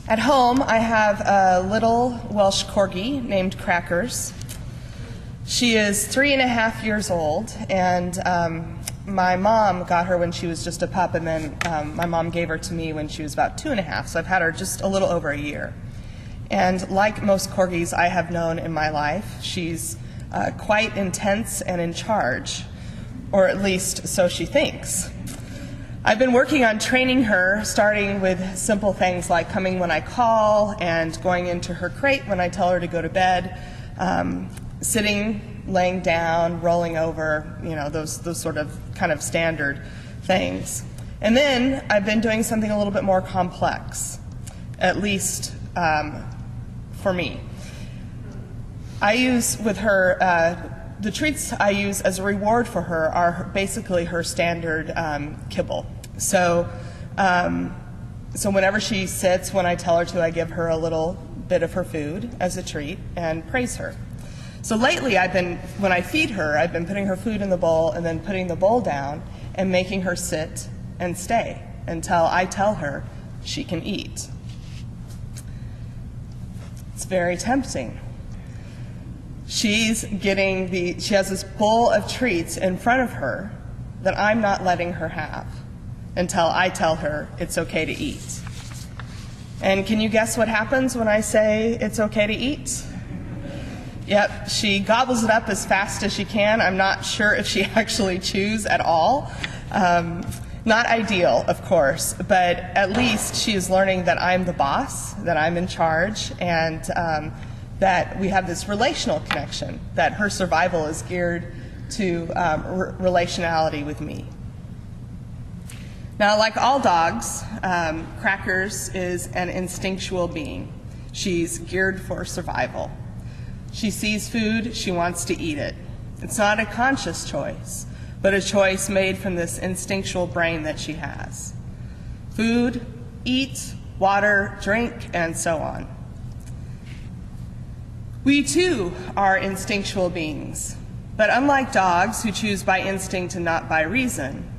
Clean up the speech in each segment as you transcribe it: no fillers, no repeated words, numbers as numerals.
At home, I have a little Welsh corgi named Crackers. She is 3.5 years old, and my mom got her when she was just a pup, and then my mom gave her to me when she was about 2.5, so I've had her just a little over a year. And like most corgis I have known in my life, she's quite intense and in charge, or at least so she thinks. I've been working on training her, starting with simple things like coming when I call and going into her crate when I tell her to go to bed, sitting, laying down, rolling over, those sort of kind of standard things. And then I've been doing something a little bit more complex, at least for me. I use with her, the treats I use as a reward for her are basically her standard kibble. So whenever she sits, when I tell her to, I give her a little bit of her food as a treat and praise her. So lately, when I feed her, I've been putting her food in the bowl and then putting the bowl down and making her sit and stay until I tell her she can eat. It's very tempting. She has this bowl of treats in front of her that I'm not letting her have until I tell her it's okay to eat. And can you guess what happens when I say it's okay to eat? Yep, she gobbles it up as fast as she can. I'm not sure if she actually chews at all. Not ideal, of course, but at least she is learning that I'm the boss, that I'm in charge, and that we have this relational connection, that her survival is geared to relationality with me. Now, like all dogs, Crackers is an instinctual being. She's geared for survival. She sees food, she wants to eat it. It's not a conscious choice, but a choice made from this instinctual brain that she has. Food, eat, water, drink, and so on. We too are instinctual beings, but unlike dogs who choose by instinct and not by reason,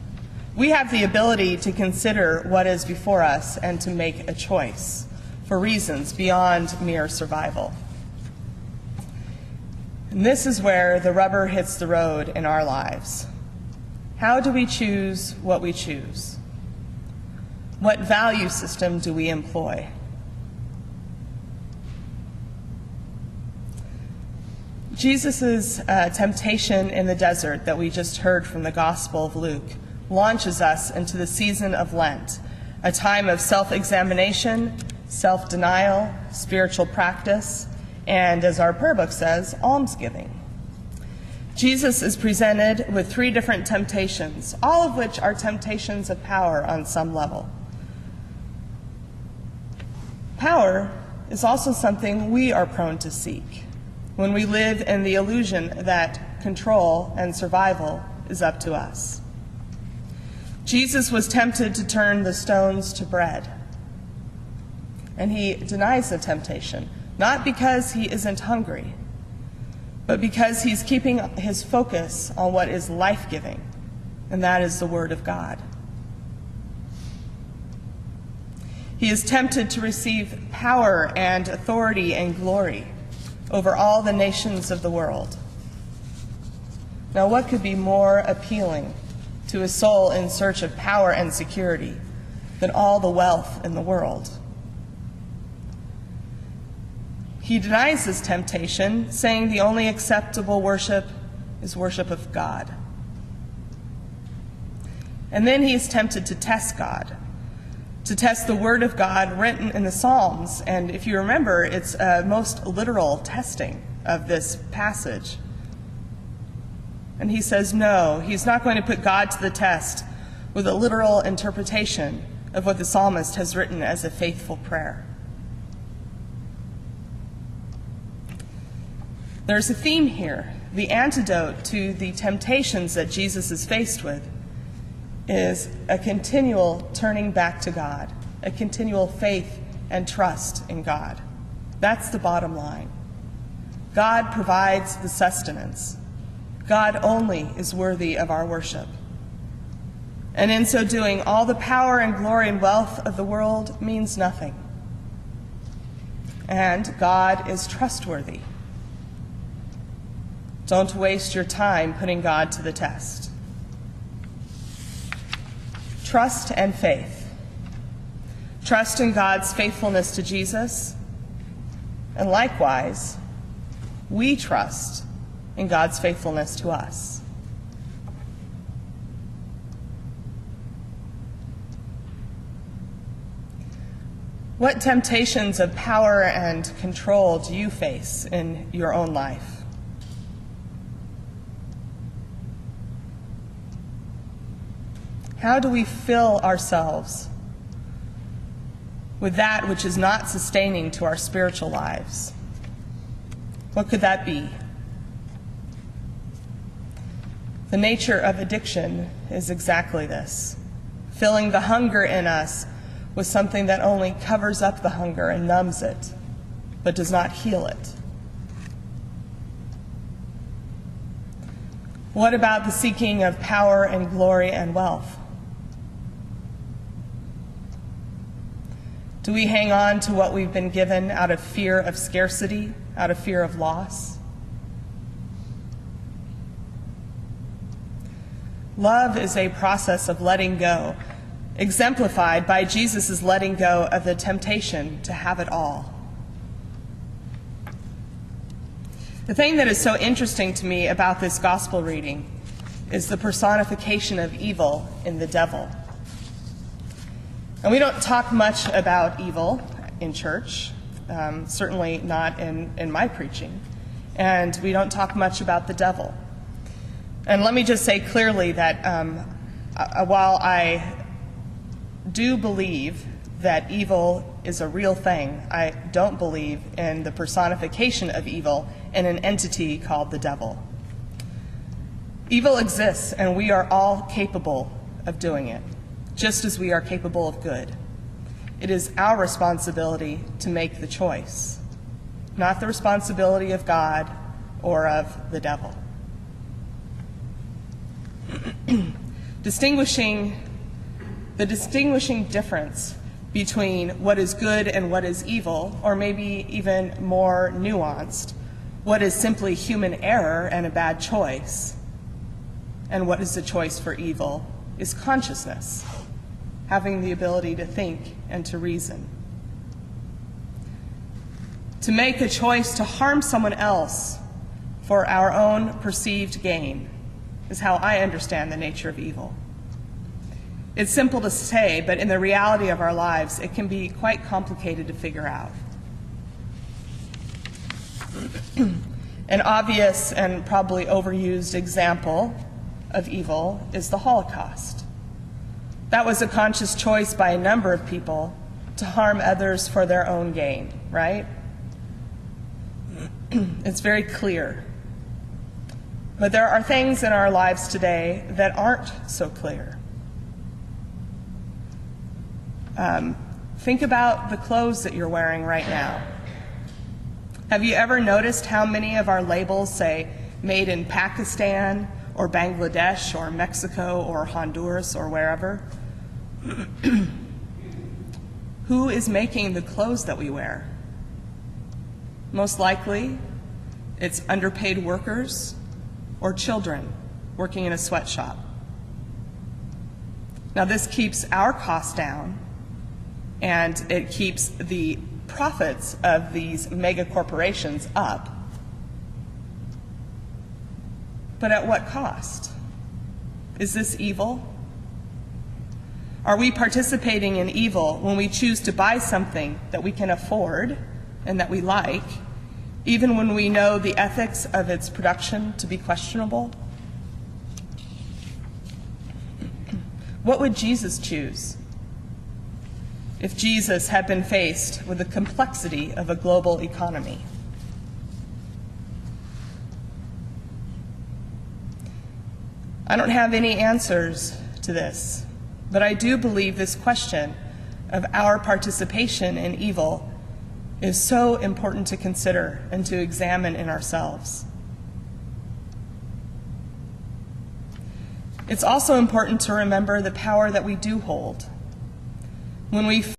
we have the ability to consider what is before us and to make a choice for reasons beyond mere survival. And this is where the rubber hits the road in our lives. How do we choose what we choose? What value system do we employ? Jesus' temptation in the desert that we just heard from the Gospel of Luke launches us into the season of Lent, a time of self-examination, self-denial, spiritual practice, and, as our prayer book says, almsgiving. Jesus is presented with 3 different temptations, all of which are temptations of power on some level. Power is also something we are prone to seek when we live in the illusion that control and survival is up to us. Jesus was tempted to turn the stones to bread, and he denies the temptation, not because he isn't hungry, but because he's keeping his focus on what is life-giving, and that is the Word of God. He is tempted to receive power and authority and glory over all the nations of the world. Now, what could be more appealing to a soul in search of power and security than all the wealth in the world? He denies this temptation, saying the only acceptable worship is worship of God. And then he is tempted to test God, to test the Word of God written in the Psalms. And if you remember, it's a most literal testing of this passage. And he says no, he's not going to put God to the test with a literal interpretation of what the psalmist has written as a faithful prayer. There's a theme here. The antidote to the temptations that Jesus is faced with is a continual turning back to God, a continual faith and trust in God. That's the bottom line. God provides the sustenance. God only is worthy of our worship. And in so doing, all the power and glory and wealth of the world means nothing. and God is trustworthy. Don't waste your time putting God to the test. Trust and faith. Trust in God's faithfulness to Jesus, and likewise, we trust in God's faithfulness to us. What temptations of power and control do you face in your own life? How do we fill ourselves with that which is not sustaining to our spiritual lives? What could that be? The nature of addiction is exactly this: filling the hunger in us with something that only covers up the hunger and numbs it, but does not heal it. What about the seeking of power and glory and wealth? Do we hang on to what we've been given out of fear of scarcity, out of fear of loss? Love is a process of letting go, exemplified by Jesus' letting go of the temptation to have it all. The thing that is so interesting to me about this gospel reading is the personification of evil in the devil. And we don't talk much about evil in church, certainly not in my preaching, and we don't talk much about the devil. And let me just say clearly that while I do believe that evil is a real thing, I don't believe in the personification of evil in an entity called the devil. Evil exists, and we are all capable of doing it, just as we are capable of good. It is our responsibility to make the choice, not the responsibility of God or of the devil. The distinguishing difference between what is good and what is evil, or maybe even more nuanced, what is simply human error and a bad choice, and what is the choice for evil, is consciousness, having the ability to think and to reason. To make a choice to harm someone else for our own perceived gain is how I understand the nature of evil. It's simple to say, but in the reality of our lives, it can be quite complicated to figure out. An obvious and probably overused example of evil is the Holocaust. That was a conscious choice by a number of people to harm others for their own gain, right? It's very clear. But there are things in our lives today that aren't so clear. Think about the clothes that you're wearing right now. Have you ever noticed how many of our labels say made in Pakistan or Bangladesh or Mexico or Honduras or wherever? Who is making the clothes that we wear? Most likely, it's underpaid workers or children working in a sweatshop. Now, this keeps our costs down, and it keeps the profits of these mega corporations up. But at what cost? Is this evil? Are we participating in evil when we choose to buy something that we can afford and that we like, even when we know the ethics of its production to be questionable? What would Jesus choose if Jesus had been faced with the complexity of a global economy? I don't have any answers to this, but I do believe this question of our participation in evil is so important to consider and to examine in ourselves. It's also important to remember the power that we do hold. When we